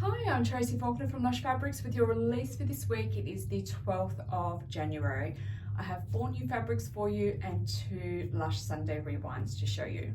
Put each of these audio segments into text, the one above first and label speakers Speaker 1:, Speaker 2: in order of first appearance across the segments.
Speaker 1: Hi, I'm Tracy Faulkner from Lush Fabrics with your release for this week. It is the 12th of January. I have 4 new fabrics for you and 2 Lush Sunday rewinds to show you.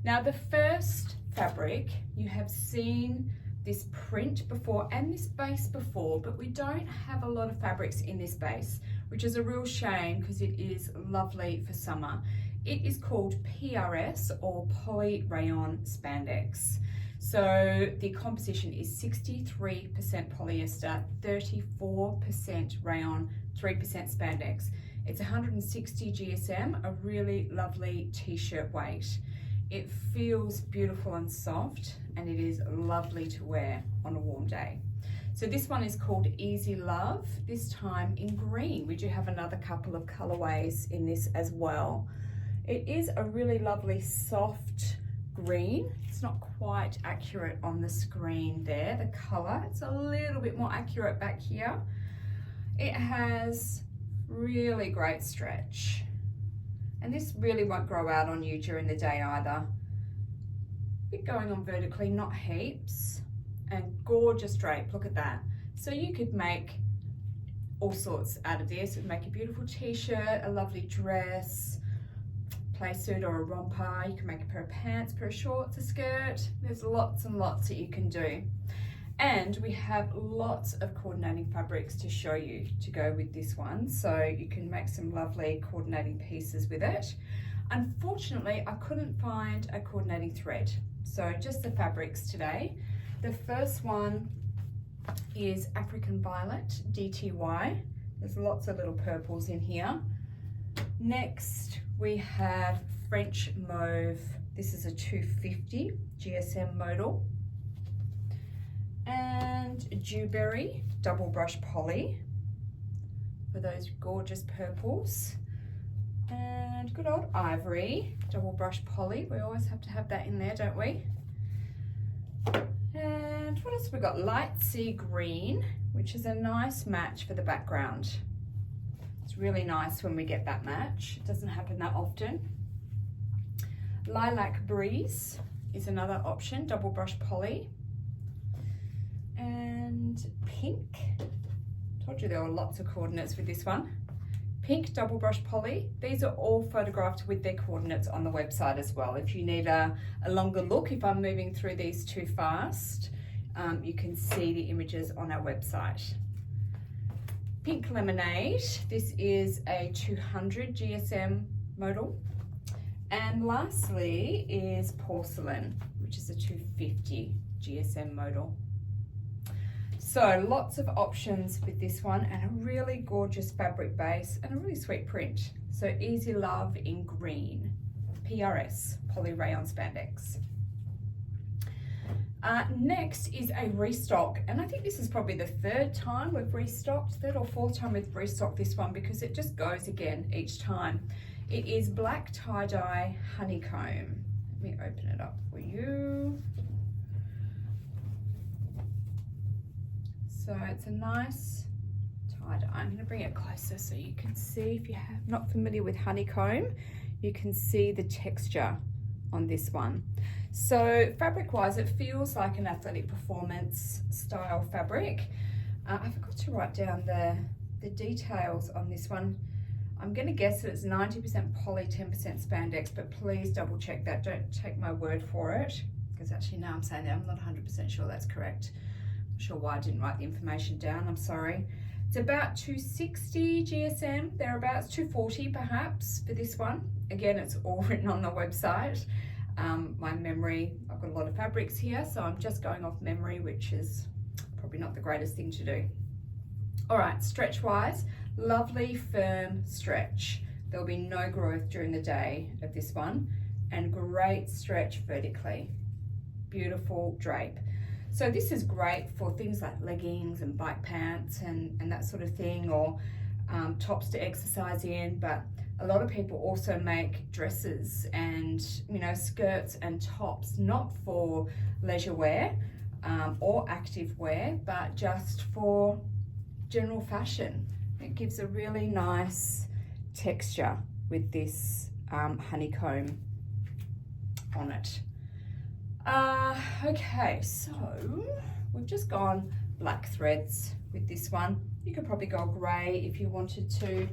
Speaker 1: Now the first fabric, you have seen this print before and this base before, but we don't have a lot of fabrics in this base, which is a real shame because it is lovely for summer. It is called PRS or Poly Rayon Spandex. So the composition is 63% polyester, 34% rayon, 3% spandex. It's 160 GSM, a really lovely t-shirt weight. It feels beautiful and soft, and it is lovely to wear on a warm day. So this one is called Easy Love, this time in green. We do have another couple of colorways in this as well. It is a really lovely soft green. It's not quite accurate on the screen there, the color. It's a little bit more accurate back here. It has really great stretch. And this really won't grow out on you during the day either. Bit going on vertically, not heaps. And gorgeous drape, look at that. So you could make all sorts out of this. It would make a beautiful t-shirt, a lovely dress, play suit or a romper. You can make a pair of pants, pair of shorts, a skirt. There's lots and lots that you can do. And we have lots of coordinating fabrics to show you to go with this one. So you can make some lovely coordinating pieces with it. Unfortunately, I couldn't find a coordinating thread. So just the fabrics today. The first one is African Violet, DTY. There's lots of little purples in here. Next, we have French Mauve. This is a 250 GSM modal. And Dewberry double brush poly for those gorgeous purples. And good old Ivory double brush poly. We always have to have that in there, don't we? And what else have we got? Light Sea Green, which is a nice match for the background. It's really nice when we get that match. It doesn't happen that often. Lilac Breeze is another option, double brush poly. And pink, told you there were lots of coordinates with this one. Pink double brush poly. These are all photographed with their coordinates on the website as well. If you need a longer look, if I'm moving through these too fast, you can see the images on our website. Pink Lemonade, this is a 200 GSM modal. And lastly is Porcelain, which is a 250 GSM modal. So lots of options with this one and a really gorgeous fabric base and a really sweet print. So Easy Love in green, PRS, Poly Rayon Spandex. Next is a restock, and I think this is probably the third time we've restocked, third or fourth time we've restocked this one because it just goes again each time. It is Black Tie-Dye Honeycomb. Let me open it up for you. So it's a nice tie-dye. I'm going to bring it closer so you can see. If you're not familiar with honeycomb, you can see the texture on this one. So fabric wise, it feels like an athletic performance style fabric. I forgot to write down the details on this one. I'm going to guess that it's 90% poly, 10% spandex, but please double check that. Don't take my word for it, because actually now I'm saying that I'm not 100% sure that's correct. Not sure why I didn't write the information down, I'm sorry. It's about 260 GSM, thereabouts, 240 perhaps for this one. Again, it's all written on the website. My memory, I've got a lot of fabrics here, so I'm just going off memory, which is probably not the greatest thing to do. All right, stretch wise, lovely firm stretch. There'll be no growth during the day of this one, and great stretch vertically. Beautiful drape. So this is great for things like leggings and bike pants and that sort of thing, or tops to exercise in, but a lot of people also make dresses and, you know, skirts and tops, not for leisure wear or active wear, but just for general fashion. It gives a really nice texture with this honeycomb on it. Okay, so we've just gone black threads with this one. You could probably go grey if you wanted to.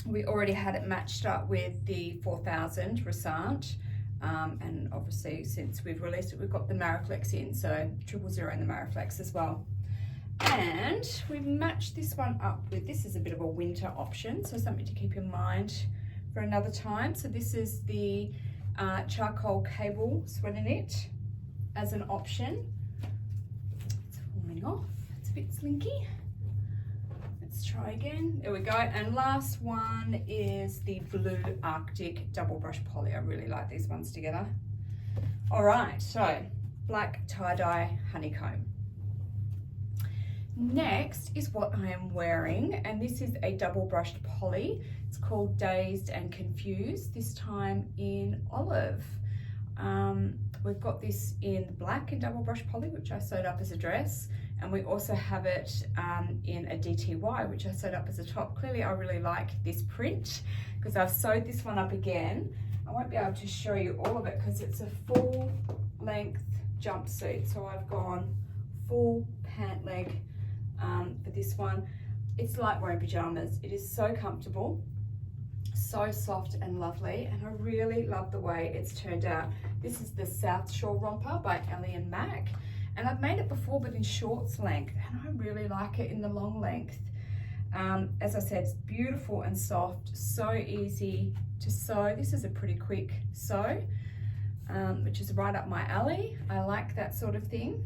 Speaker 1: We already had it matched up with the 4000 Resant, and obviously since we've released it, we've got the Mariflex in, so 000 and the Mariflex as well. And we've matched this one up with, this is a bit of a winter option, so something to keep in mind for another time. So this is the charcoal cable sweater knit as an option. It's falling off, it's a bit slinky. Let's try again, there we go. And last one is the blue Arctic double brush poly. I really like these ones together. All right, so black tie-dye honeycomb. Next is what I am wearing, and this is a double brushed poly. It's called Dazed and Confused, this time in olive. We've got this in black and double brush poly, which I sewed up as a dress, and we also have it in a DTY, which I sewed up as a top. Clearly I really like this print because I've sewed this one up again. I won't be able to show you all of it because it's a full length jumpsuit, so I've gone full pant leg for this one. It's like wearing pajamas. It is so comfortable, so soft and lovely, and I really love the way it's turned out. This is the South Shore romper by Ellie and Mac, and I've made it before but in shorts length, and I really like it in the long length. As I said, it's beautiful and soft, so easy to sew. This is a pretty quick sew, which is right up my alley. I like that sort of thing.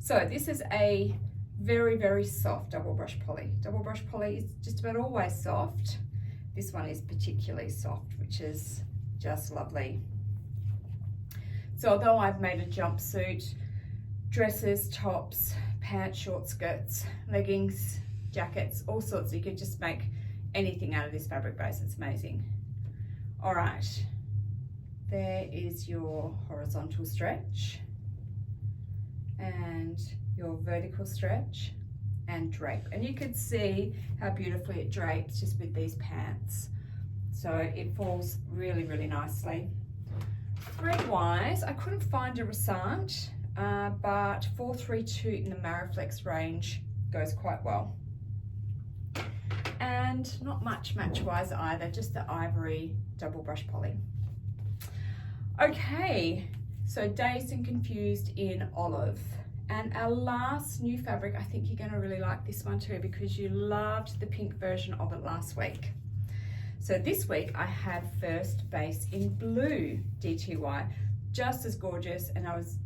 Speaker 1: So this is a very, very soft double brush poly. Double brush poly is just about always soft. This one is particularly soft, which is just lovely. So although I've made a jumpsuit, dresses, tops, pants, short skirts, leggings, jackets, all sorts, you could just make anything out of this fabric base. It's amazing. All right, there is your horizontal stretch and your vertical stretch and drape, and you could see how beautifully it drapes just with these pants, so it falls really, really nicely. Thread wise, I couldn't find a Resant, but 432 in the Mariflex range goes quite well, and not much match wise either, just the ivory double brush poly. Okay, so Dazed and Confused in olive. And our last new fabric, I think you're going to really like this one too because you loved the pink version of it last week. So this week I had first base in blue DTY, just as gorgeous, and I was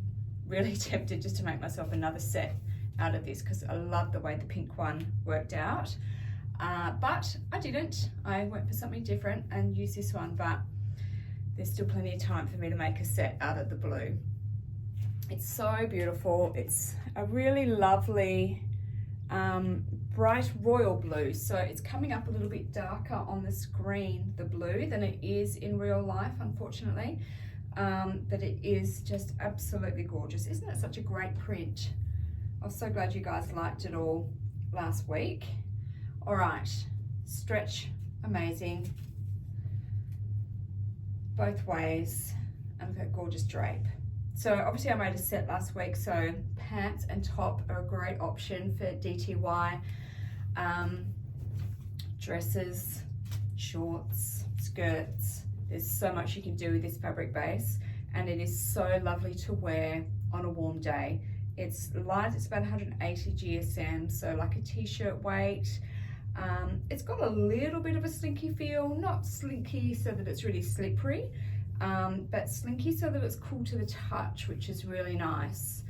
Speaker 1: really tempted just to make myself another set out of this because I love the way the pink one worked out. But I didn't. I went for something different and used this one, but there's still plenty of time for me to make a set out of the blue. It's so beautiful. It's a really lovely bright royal blue, so it's coming up a little bit darker on the screen, the blue, than it is in real life, unfortunately, but it is just absolutely gorgeous. Isn't it such a great print? I was so glad you guys liked it all last week. All right, stretch, amazing both ways, and look at that gorgeous drape. So obviously I made a set last week, so pants and top are a great option for DTY. Dresses, shorts, skirts, there's so much you can do with this fabric base, and it is so lovely to wear on a warm day. It's light, it's about 180 GSM, so like a t-shirt weight. It's got a little bit of a slinky feel, not slinky so that it's really slippery, but slinky so that it's cool to the touch, which is really nice.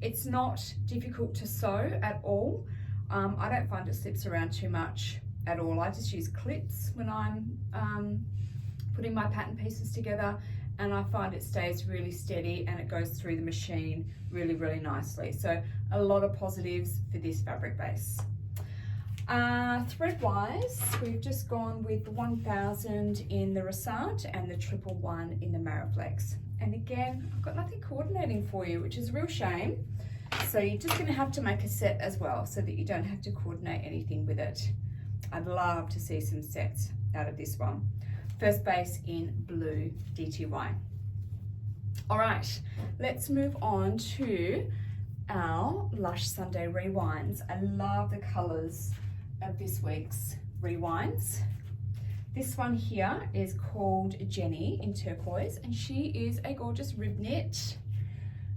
Speaker 1: It's not difficult to sew at all. I don't find it slips around too much at all. I just use clips when I'm putting my pattern pieces together, and I find it stays really steady and it goes through the machine really, really nicely. So a lot of positives for this fabric base. Thread wise, we've just gone with the 1000 in the Resant and the 111 in the Mariflex. And again, I've got nothing coordinating for you, which is a real shame. So you're just going to have to make a set as well so that you don't have to coordinate anything with it. I'd love to see some sets out of this one. First base in blue DTY. All right, let's move on to our Lush Sunday Rewinds. I love the colors of this week's rewinds. This one here is called Jenny in Turquoise, and she is a gorgeous rib knit.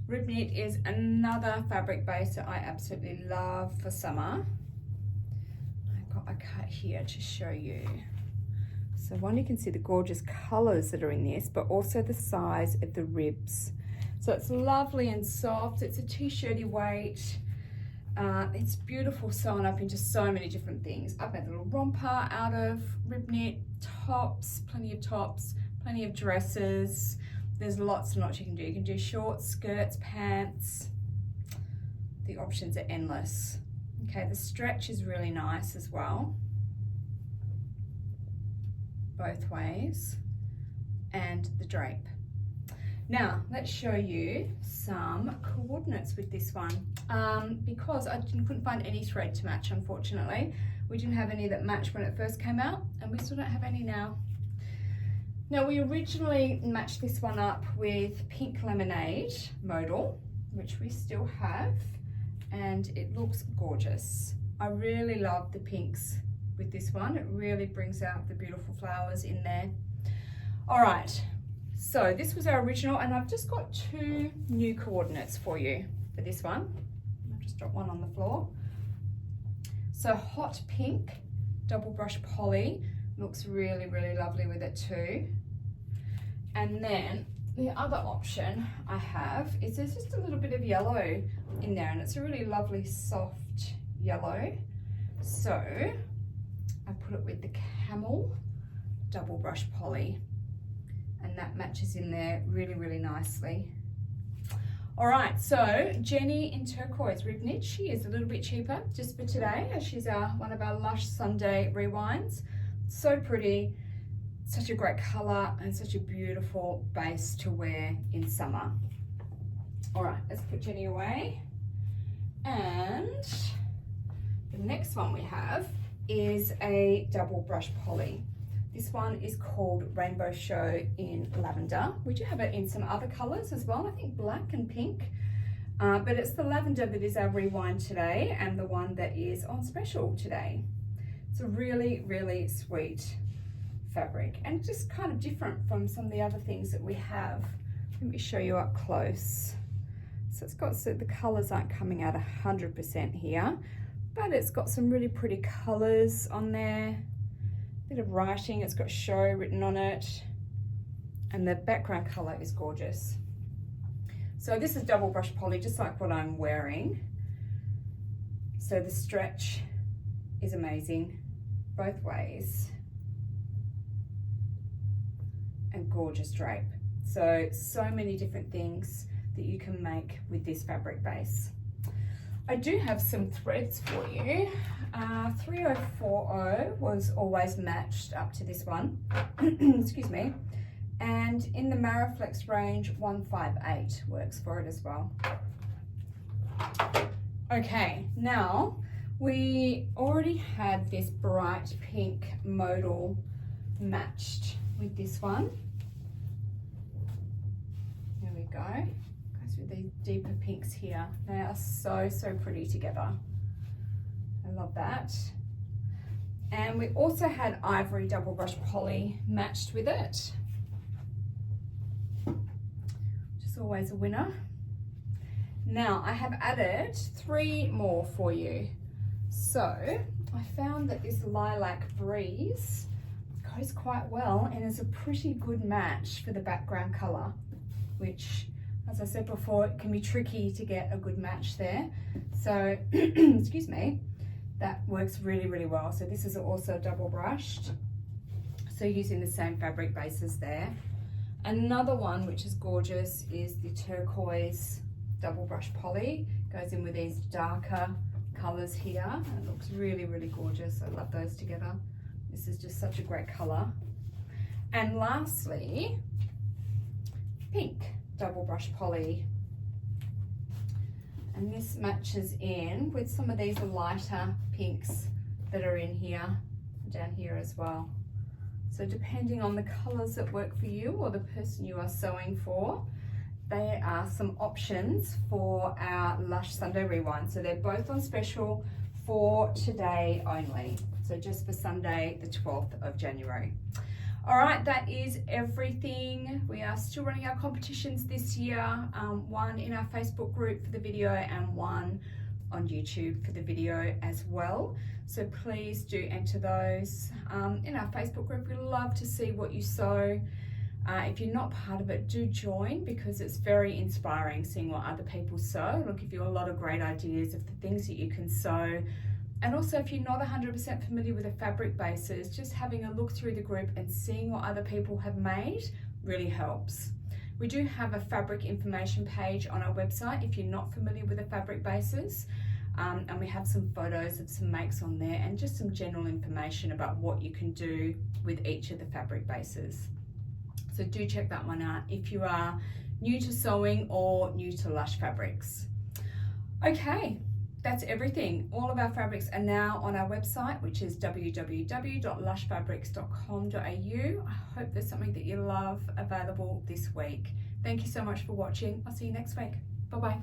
Speaker 1: Rib knit is another fabric base that I absolutely love for summer. I've got a cut here to show you. So one, you can see the gorgeous colors that are in this, but also the size of the ribs. So it's lovely and soft. It's a t-shirty weight. It's beautiful, sewn up into so many different things. I've made a little romper out of rib knit, tops, plenty of dresses. There's lots and lots you can do. You can do shorts, skirts, pants. The options are endless. Okay, the stretch is really nice as well, both ways, and the drape. Now, let's show you some coordinates with this one. Because I couldn't find any thread to match, unfortunately. We didn't have any that matched when it first came out, and we still don't have any now. Now, we originally matched this one up with Pink Lemonade modal, which we still have, and it looks gorgeous. I really love the pinks with this one. It really brings out the beautiful flowers in there. All right, so this was our original, and I've just got two new coordinates for you for this one. I'll just drop one on the floor. So hot pink, double brush poly, looks really, really lovely with it too. And then the other option I have is there's just a little bit of yellow in there, and it's a really lovely soft yellow. So I put it with the camel double brush poly, and that matches in there really, really nicely. All right, so Jenny in Turquoise rib knit, she is a little bit cheaper just for today, as she's one of our Lush Sunday rewinds. So pretty, such a great color, and such a beautiful base to wear in summer. All right, let's put Jenny away. And the next one we have is a double brush poly. This one is called Rainbow Show in Lavender. We do have it in some other colors as well, I think black and pink, but it's the lavender that is our rewind today, and the one that is on special today. It's a really, really sweet fabric, and just kind of different from some of the other things that we have. Let me show you up close. So it's got, so the colors aren't coming out 100% here, but it's got some really pretty colors on there. Bit of writing, it's got show written on it, and the background color is gorgeous. So this is double brush poly, just like what I'm wearing. So the stretch is amazing both ways, and gorgeous drape. So many different things that you can make with this fabric base. I do have some threads for you. 3040 was always matched up to this one, excuse me, and in the Mariflex range 158 works for it as well. Okay, now we already had this bright pink modal matched with this one. There we go. With these deeper pinks here. They are so pretty together. I love that. And we also had ivory double brush poly matched with it, which is always a winner. Now I have added 3 more for you. So I found that this Lilac Breeze goes quite well and is a pretty good match for the background color, which, as I said before, it can be tricky to get a good match there. So, excuse me, that works really, really well. So this is also double brushed. So using the same fabric bases there. Another one, which is gorgeous, is the Turquoise double brush poly. Goes in with these darker colors here. And it looks really, really gorgeous. I love those together. This is just such a great color. And lastly, pink double brush poly, and this matches in with some of these lighter pinks that are in here, down here as well. So depending on the colors that work for you or the person you are sewing for, they are some options for our Lush Sunday Rewind. So they're both on special for today only. So just for Sunday, the 12th of January. All right, that is everything. We are still running our competitions this year. One in our Facebook group for the video and one on YouTube for the video as well. So please do enter those. In our Facebook group, we love to see what you sew. If you're not part of it, do join, because it's very inspiring seeing what other people sew. It'll give you a lot of great ideas of the things that you can sew. And also, if you're not 100% familiar with the fabric bases, just having a look through the group and seeing what other people have made really helps. We do have a fabric information page on our website if you're not familiar with the fabric bases. And we have some photos of some makes on there and just some general information about what you can do with each of the fabric bases. So do check that one out if you are new to sewing or new to Lush Fabrics. Okay, that's everything. All of our fabrics are now on our website, which is www.lushfabrics.com.au. I hope there's something that you love available this week. Thank you so much for watching. I'll see you next week. Bye-bye.